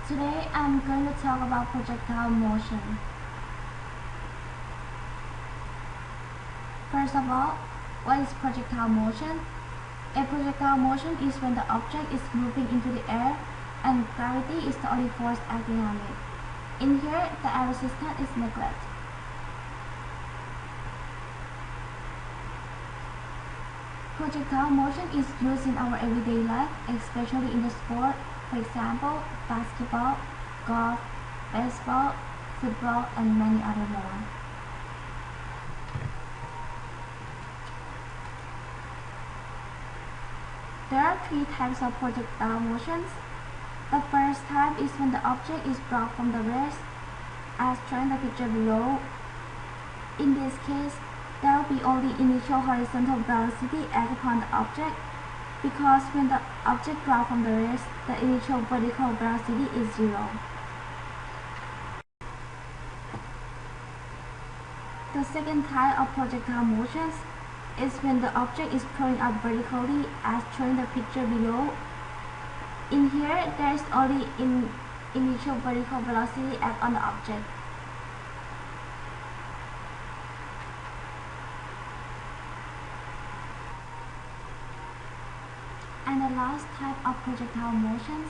Today I'm going to talk about projectile motion. First of all, what is projectile motion? A projectile motion is when the object is moving into the air and gravity is the only force acting on it. In here, the air resistance is neglected. Projectile motion is used in our everyday life, especially in the sport, for example, basketball, golf, baseball, football, and many other more. There are three types of projectile motions. The first type is when the object is brought from the rest, as shown in the picture below. In this case, there will be only initial horizontal velocity acting upon the object, because when the object drops from the rest, the initial vertical velocity is zero. The second type of projectile motions is when the object is thrown up vertically, as shown in the picture below. In here, there is only initial vertical velocity act on the object. And the last type of projectile motions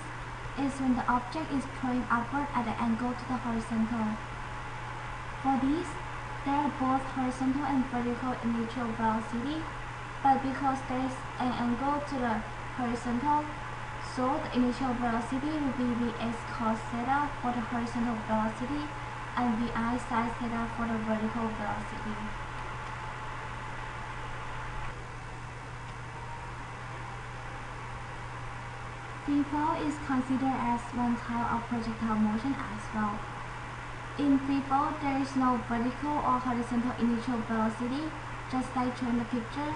is when the object is thrown upward at an angle to the horizontal. For these, there are both horizontal and vertical initial velocity, but because there is an angle to the horizontal, so the initial velocity will be Vx cos theta for the horizontal velocity and Vi sin theta for the vertical velocity. Free fall is considered as one type of projectile motion as well. In free fall, there is no vertical or horizontal initial velocity, just like shown in the picture.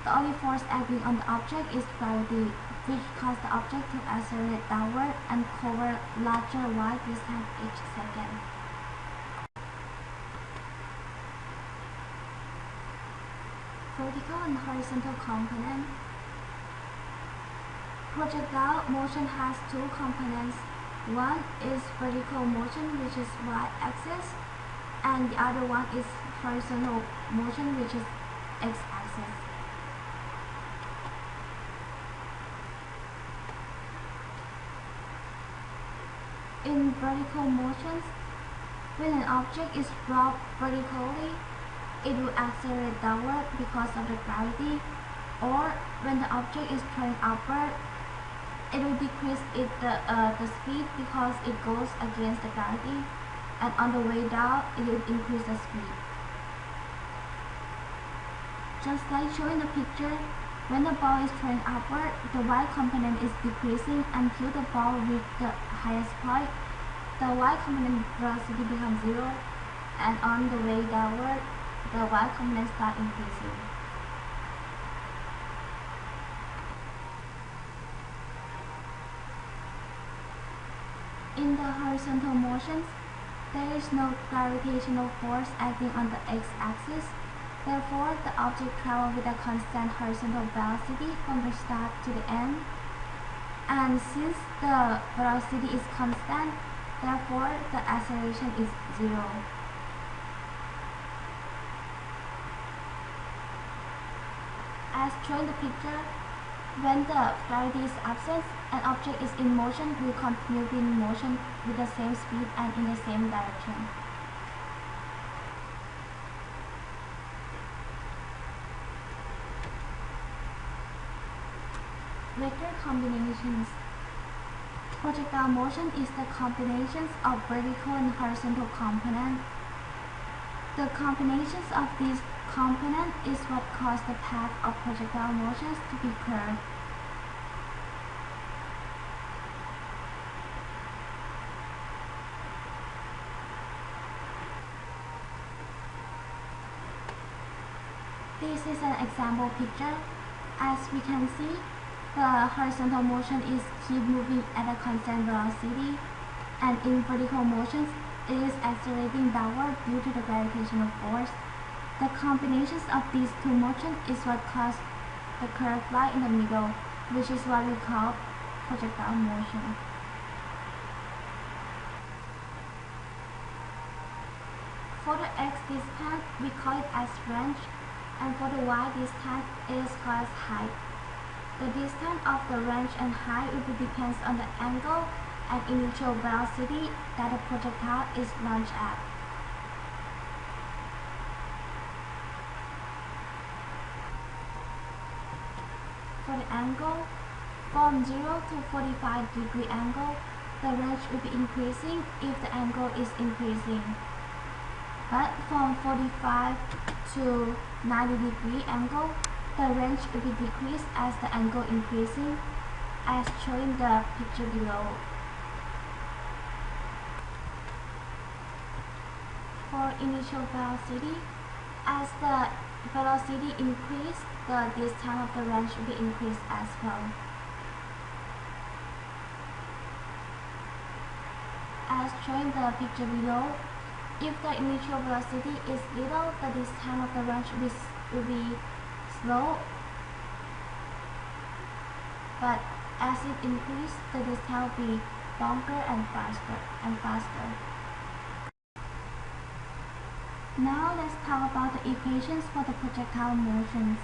The only force acting on the object is gravity, which causes the object to accelerate downward and cover larger y distance each second. Vertical and horizontal component. Projectile motion has two components. One is vertical motion, which is y-axis, and the other one is horizontal motion, which is x-axis. In vertical motions, when an object is brought vertically, it will accelerate downward because of the gravity, or when the object is thrown upward, it will decrease the speed because it goes against the gravity, and on the way down, it will increase the speed. Just like shown in the picture, when the ball is thrown upward, the y component is decreasing until the ball reaches the highest point. The y component velocity becomes zero, and on the way downward, the y component starts increasing. In the horizontal motions, there is no gravitational force acting on the x-axis. Therefore, the object travels with a constant horizontal velocity from the start to the end. And since the velocity is constant, therefore the acceleration is zero. As shown in the picture, when the gravity is absent, an object is in motion will continue in motion with the same speed and in the same direction. Vector combinations. Projectile motion is the combinations of vertical and horizontal components. The combinations of these components is what cause the path of projectile motions to be curved. This is an example picture. As we can see, the horizontal motion is keep moving at a constant velocity, and in vertical motions, it is accelerating downward due to the gravitational force. The combinations of these two motions is what cause the curved line in the middle, which is what we call projectile motion. For the x distance, we call it as range, and for the y distance, it is called as height. The distance of the range and height will depends on the angle and initial velocity that the projectile is launched at. For the angle, from 0 to 45-degree angle, the range will be increasing if the angle is increasing. But from 45 to 90-degree angle, the range will be decreased as the angle increasing, as shown in the picture below. For initial velocity, as the velocity increases, the distance of the range will be increased as well. As shown in the picture below, if the initial velocity is little, the distance of the range will be slow, but as it increases, the distance will be longer and faster. Now let's talk about the equations for the projectile motions.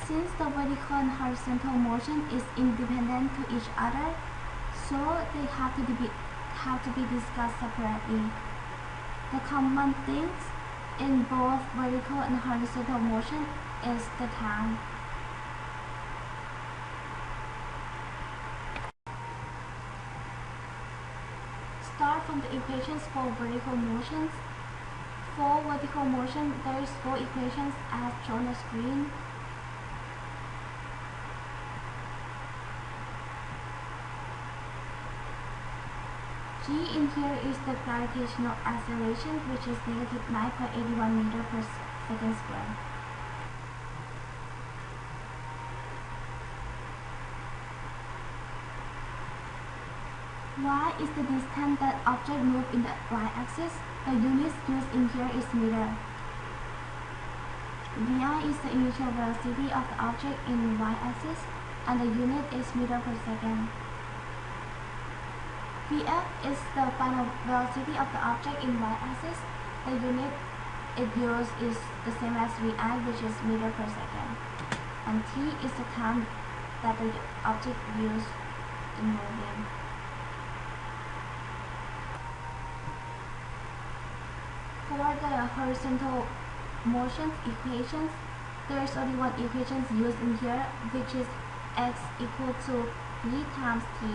Since the vertical and horizontal motion is independent to each other, so they have to be discussed separately. The common things in both vertical and horizontal motion is the time. Start from the equations for vertical motions. For vertical motion, there is 4 equations as shown on the screen. G in here is the gravitational acceleration, which is negative 9.81 meters per second squared. Y is the distance that object moves in the y-axis. The units used in here is meter. Vi is the initial velocity of the object in y-axis, and the unit is meter per second. Vf is the final velocity of the object in y-axis. The unit it used is the same as Vi, which is meter per second. And t is the time that the object used in moving. For the horizontal motion equations, there is only one equation used in here, which is x equal to v times t.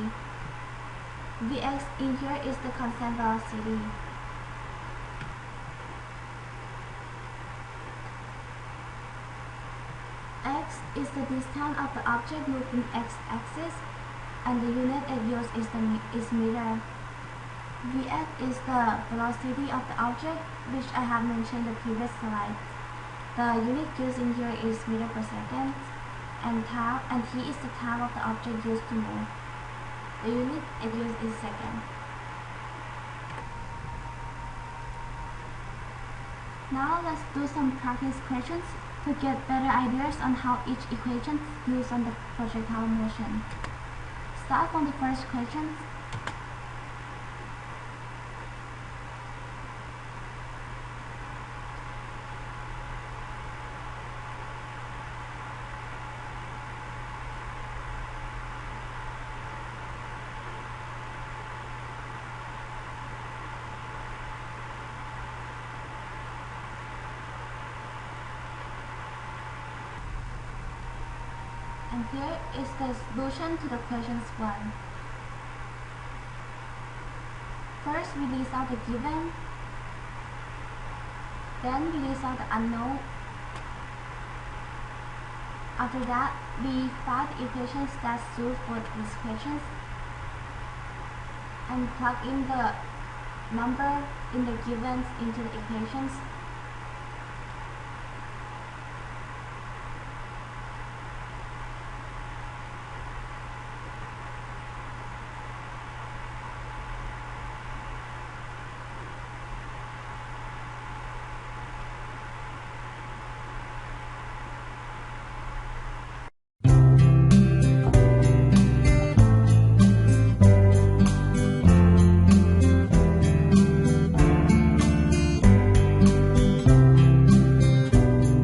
Vx in here is the constant velocity. X is the distance of the object moving x-axis, and the unit it used is meter. Vx is the velocity of the object, which I have mentioned in the previous slide. The unit used in here is meter per second, and t is the time of the object used to move. The unit it used is second. Now let's do some practice questions to get better ideas on how each equation is used on the projectile motion. Start from the first question. And here is the solution to the questions 1. First, we list out the given, then we list out the unknown. After that, we find the equations that suit for these questions and plug in the number in the givens into the equations.